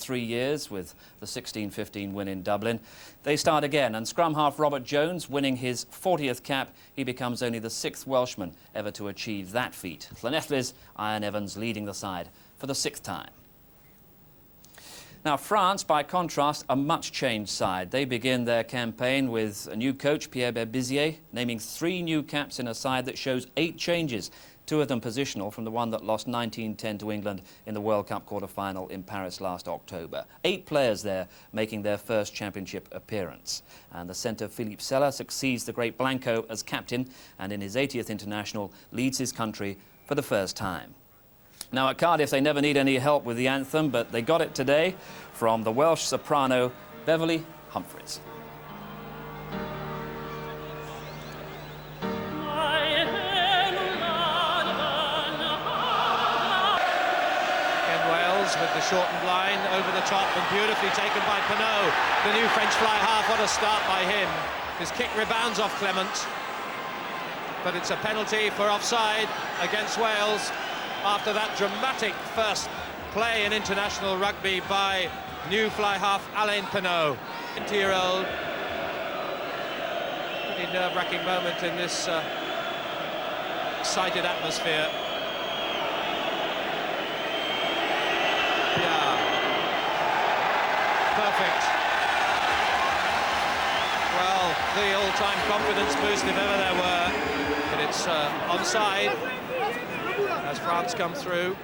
3 years with the 16-15 win in Dublin. They start again, and scrum half Robert Jones winning his 40th cap. He becomes only the 6th Welshman ever to achieve that feat. Llanelli's Ian Evans leading the side for the 6th time. Now, France, by contrast, a much-changed side. They begin their campaign with a new coach, Pierre Berbizier, naming 3 new caps in a side that shows 8 changes, 2 of them positional from the one that lost 19-10 to England in the World Cup quarter-final in Paris last October. 8 players there making their first championship appearance. And the centre, Philippe Sella, succeeds the great Blanco as captain and in his 80th international leads his country for the first time. Now, at Cardiff, they never need any help with the anthem, but they got it today from the Welsh soprano, Beverly Humphries. With the shortened line over the top and beautifully taken by Pinot, the new French fly half. What a start by him. His kick rebounds off Clement, but it's a penalty for offside against Wales after that dramatic first play in international rugby by new fly half Alain Pinot. 20-year-old. Pretty nerve-wracking moment in this excited atmosphere. Perfect. Well, the all-time confidence boost if ever there were, but it's onside as France come through.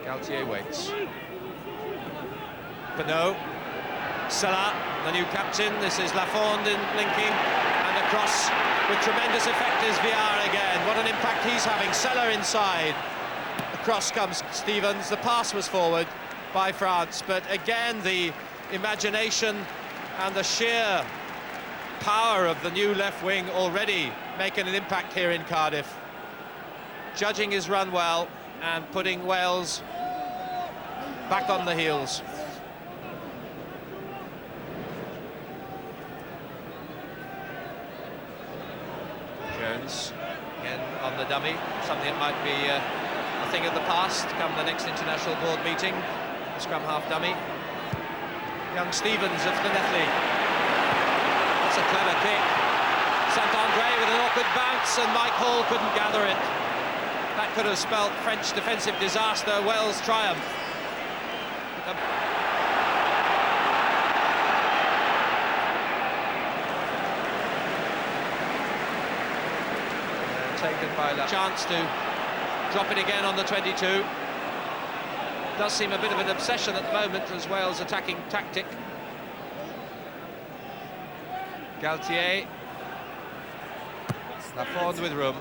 Galtier waits. Pinot, Sella, the new captain. This is Lafond in linking, and across with tremendous effect is Viard again. What an impact he's having. Sella inside. Across comes Stevens. The pass was forward by France, but again the imagination and the sheer power of the new left wing already making an impact here in Cardiff. Judging his run well and putting Wales back on the heels. Jones again on the dummy, something that might be a thing of the past come the next international board meeting. Scrum half dummy. Young Stevens of Llanelli. That's a clever kick. Saint-André with an awkward bounce, and Mike Hall couldn't gather it. That could have spelt French defensive disaster, Wales triumph. Taken by La chance to drop it again on the 22. Does seem a bit of an obsession at the moment as Wales' attacking tactic. Galtier. Lafond with room.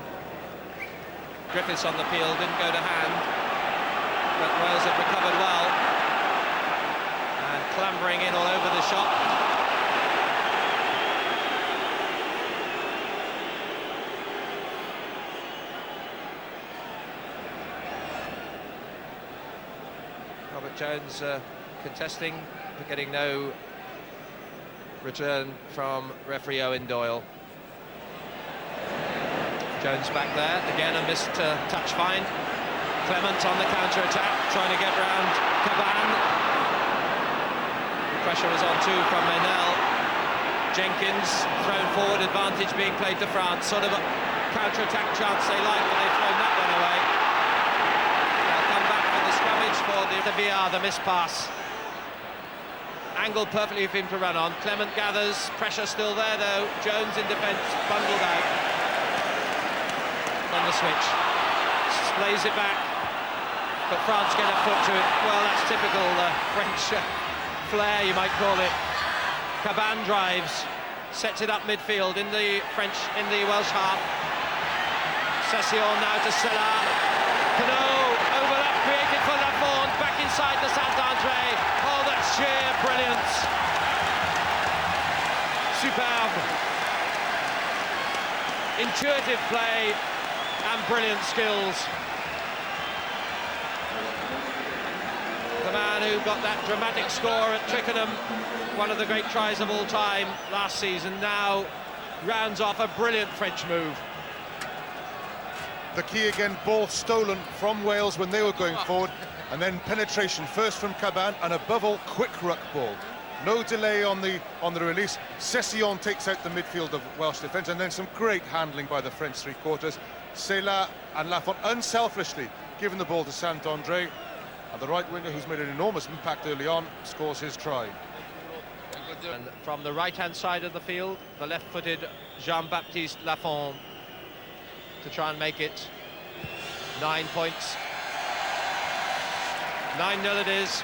Griffiths on the peel, didn't go to hand, but Wales have recovered well. And clambering in all over the shot. Robert Jones contesting, but getting no return from referee Owen Doyle. Jones back there, again a missed touch find. Clement on the counter-attack, trying to get round Caban. The pressure was on too from Menel. Jenkins thrown forward, advantage being played to France. Sort of a counter-attack chance they like, but they've thrown that one away. For the VR, the miss pass. Angle perfectly for him to run on. Clement gathers, pressure still there though. Jones in defence, bundled out. On the switch. Lays it back. But France get a foot to it. Well, that's typical French flair, you might call it. Caban drives, sets it up midfield in the Welsh half. Session now to Sella. Pinot, overlap created for Lafond, back inside the Saint-André. Oh, that's sheer brilliance. Superb. Intuitive play and brilliant skills. The man who got that dramatic score at Twickenham, one of the great tries of all time last season, now rounds off a brilliant French move. The key again, ball stolen from Wales when they were going forward. And then penetration first from Caban, and above all, quick ruck ball. No delay on the release. Session takes out the midfield of Welsh defence, and then some great handling by the French three-quarters. Sela and Lafont unselfishly giving the ball to Saint-André, and the right winger, who's made an enormous impact early on, scores his try. And from the right-hand side of the field, the left-footed Jean-Baptiste Lafont to try and make it 9 points. 9-0 it is.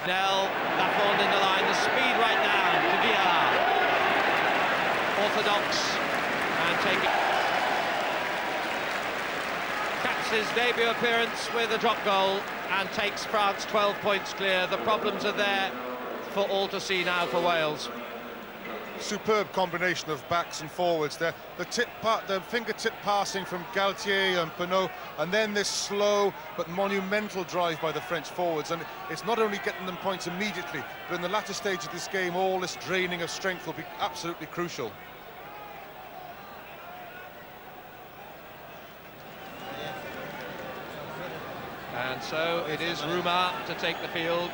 Nel, Lafont in the line, the speed right now to Villar. Orthodox and taking. Caps his debut appearance with a drop goal and takes France 12 points clear. The problems are there for all to see now for Wales. Superb combination of backs and forwards there. The fingertip passing from Galtier and Penaud, and then this slow but monumental drive by the French forwards. And it's not only getting them points immediately, but in the latter stage of this game, all this draining of strength will be absolutely crucial. And so it is Rouma to take the field.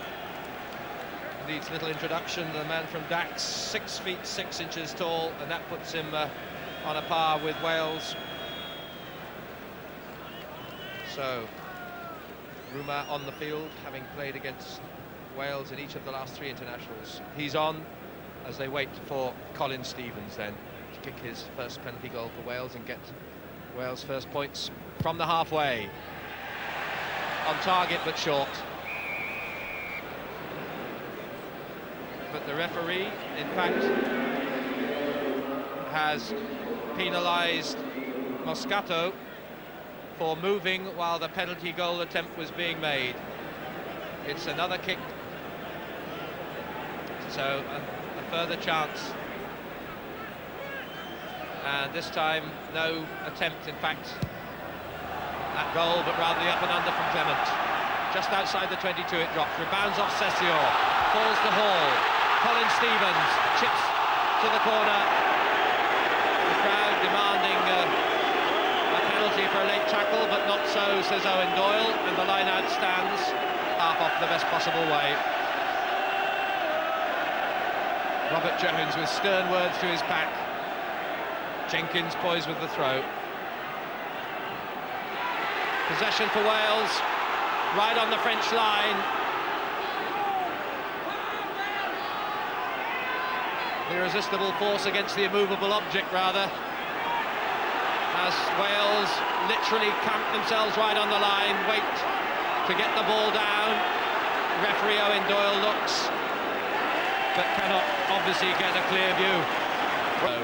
Needs little introduction, the man from Dax, 6 feet 6 inches tall, and that puts him on a par with Wales. So Rouma on the field, having played against Wales in each of the last 3 internationals. He's on as they wait for Colin Stevens then to kick his first penalty goal for Wales and get Wales' first points from the halfway. On target but short. But the referee, in fact, has penalised Moscato for moving while the penalty goal attempt was being made. It's another kick, so a further chance. And this time, no attempt, in fact, at goal, but rather the up and under from Clement. Just outside the 22 it drops, rebounds off Session, falls to Hall. Colin Stevens chips to the corner. The crowd demanding a penalty for a late tackle, but not so, says Owen Doyle, and the line-out stands half off the best possible way. Robert Jones with stern words to his pack. Jenkins poised with the throw. Possession for Wales, right on the French line. The irresistible force against the immovable object, rather, as Wales literally camp themselves right on the line, wait to get the ball down. Referee Owen Doyle looks, but cannot obviously get a clear view. So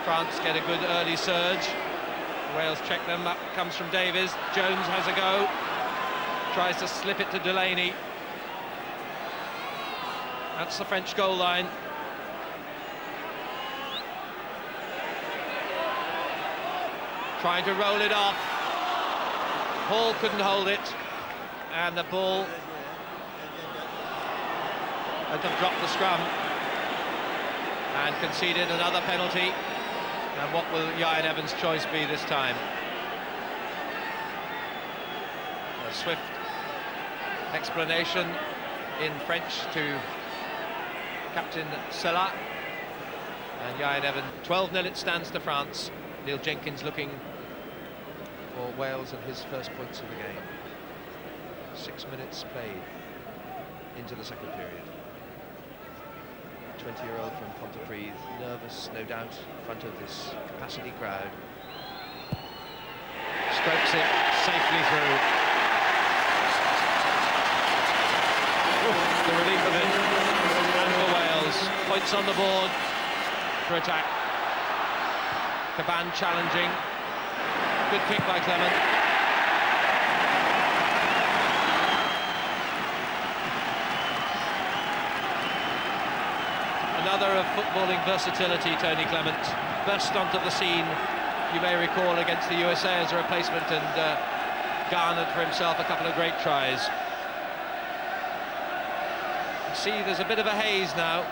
France get a good early surge. Wales check them, up comes from Davies. Jones has a go, tries to slip it to Delaney. That's the French goal line. Trying to roll it off. Hall couldn't hold it, and the ball had them drop the scrum and conceded another penalty. And what will Ian Evans' choice be this time? A swift explanation in French to Captain Sela. And Ian Evans, 12-0 it stands to France. Neil Jenkins looking for Wales and his first points of the game. 6 minutes played into the second period. 20-year-old from Pontypridd, nervous, no doubt, in front of this capacity crowd. Strokes it safely through. The relief of it. And for Wales, points on the board for attack. Caban challenging. Good kick by Clement. Another of footballing versatility, Tony Clement. Burst onto the scene, you may recall, against the USA as a replacement, and garnered for himself a couple of great tries. See, there's a bit of a haze now.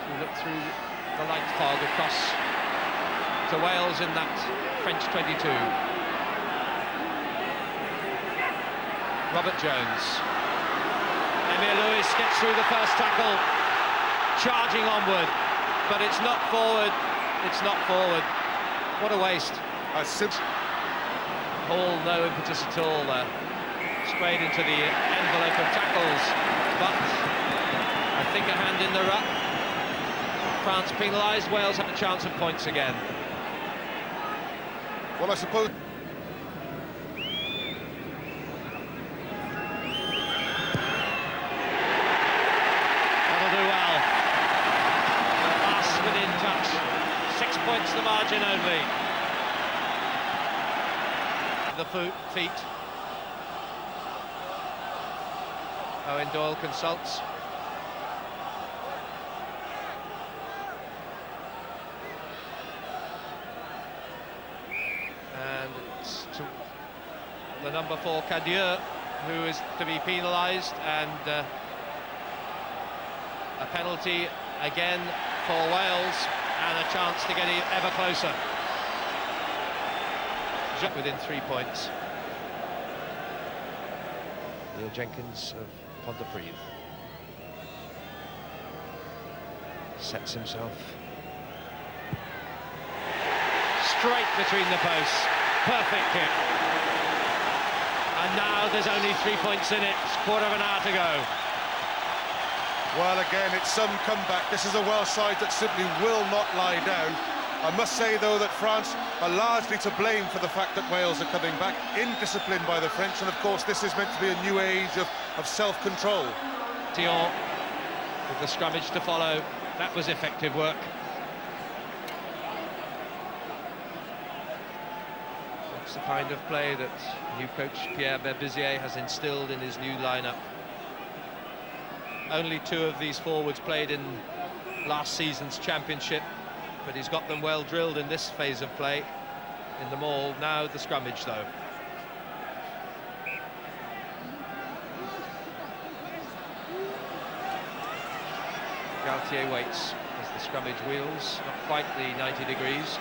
You look through the light fog across to Wales in that French 22. Robert Jones. Emile Lewis gets through the first tackle, charging onward, but it's not forward. It's not forward. What a waste. Hall, no impetus at all there. Sprayed into the envelope of tackles, but I think a hand in the ruck. France penalised, Wales have a chance of points again. Well, I suppose... That'll do well. Last within touch. 6 points the margin only. The feet. Owen Doyle consults. And it's to the number 4, Cadieux, who is to be penalised, and a penalty again for Wales, and a chance to get ever closer. Within 3 points. Neil Jenkins of Pontypridd sets himself straight between the posts. Perfect kick. And now there's only 3 points in it. Quarter of an hour to go. Well, again, it's some comeback. This is a Welsh side that simply will not lie down. I must say, though, that France are largely to blame for the fact that Wales are coming back, indisciplined by the French, and of course this is meant to be a new age of self-control. Dion with the scrummage to follow. That was effective work. That's the kind of play that new coach Pierre Berbizier has instilled in his new lineup. Only 2 of these forwards played in last season's championship, but he's got them well drilled in this phase of play in the maul. Now the scrummage, though. Galtier waits as the scrummage wheels, not quite the 90 degrees.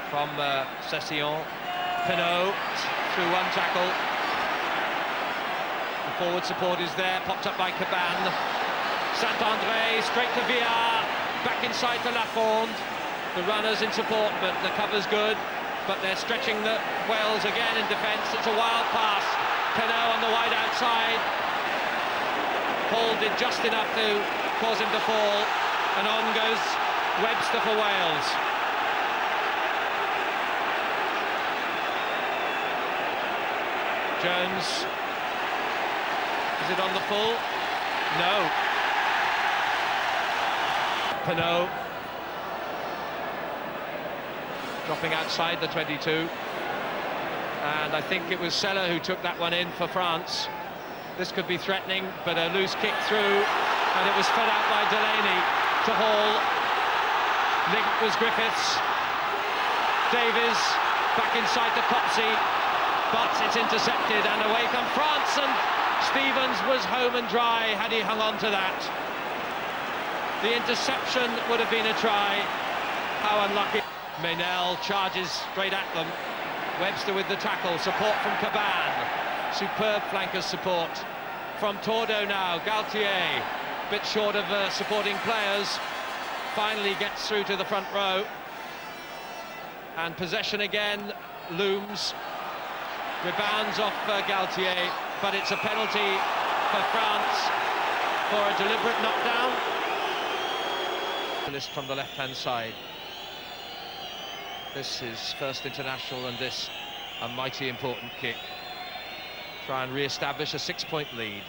From Session, Pinot through one tackle. The forward support is there, popped up by Caban. Saint-André straight to Villar, back inside to Lafond. The runners in support, but the cover's good. But they're stretching the Wales again in defence. It's a wild pass. Pinot on the wide outside. Paul did just enough to cause him to fall, and on goes Webster for Wales. Jones, is it on the full? No. Pinot dropping outside the 22, and I think it was Seller who took that one in for France. This could be threatening, but a loose kick through, and it was fed out by Delaney to Hall. Link was Griffiths. Davies back inside to Popsy, but it's intercepted, and away come France, and Stevens was home and dry had he hung on to that. The interception would have been a try. How unlucky. Meynell charges straight at them. Webster with the tackle, support from Caban. Superb flankers support from Tordo now. Galtier, a bit short of supporting players, finally gets through to the front row. And possession again looms. Rebounds off Galtier, but it's a penalty for France for a deliberate knockdown. List from the left-hand side. This is first international, and this a mighty important kick. Try and re-establish a 6-point lead.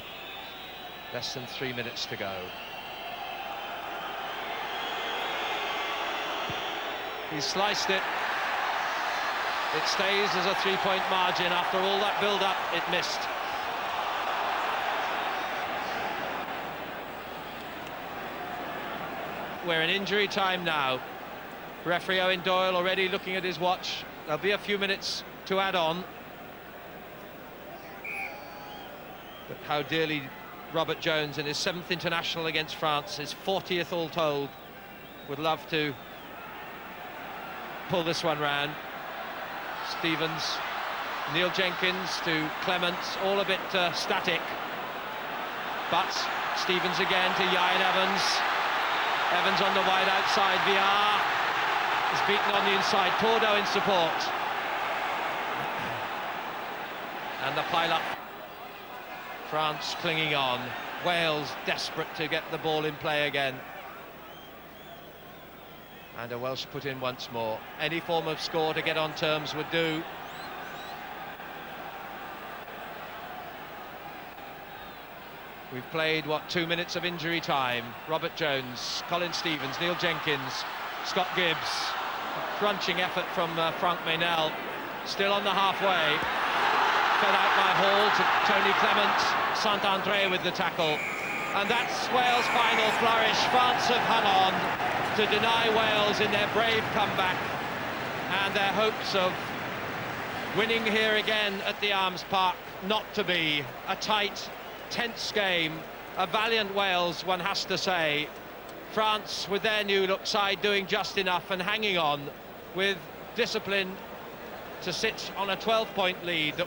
Less than 3 minutes to go. He's sliced it. It stays as a 3-point margin. After all that build-up, it missed. We're in injury time now. Referee Owen Doyle already looking at his watch. There'll be a few minutes to add on. But how dearly Robert Jones, in his 7th international against France, his 40th all told, would love to pull this one round. Stevens Neil Jenkins to Clements, all a bit static. But Stevens again to Ian Evans. Evans on the wide outside. VR is beaten on the inside. Tordo in support. And the pile-up. France clinging on. Wales desperate to get the ball in play again. And a Welsh put in once more. Any form of score to get on terms would do. We've played, 2 minutes of injury time. Robert Jones, Colin Stevens, Neil Jenkins, Scott Gibbs. A crunching effort from Frank Meynell. Still on the halfway. Fed out by Hall to Tony Clement. Saint-André with the tackle. And that's Wales' final flourish. France have hung on to deny Wales in their brave comeback and their hopes of winning here again at the Arms Park. Not to be. A tight, tense game. A valiant Wales, one has to say. France, with their new look side, doing just enough and hanging on with discipline to sit on a 12-point lead that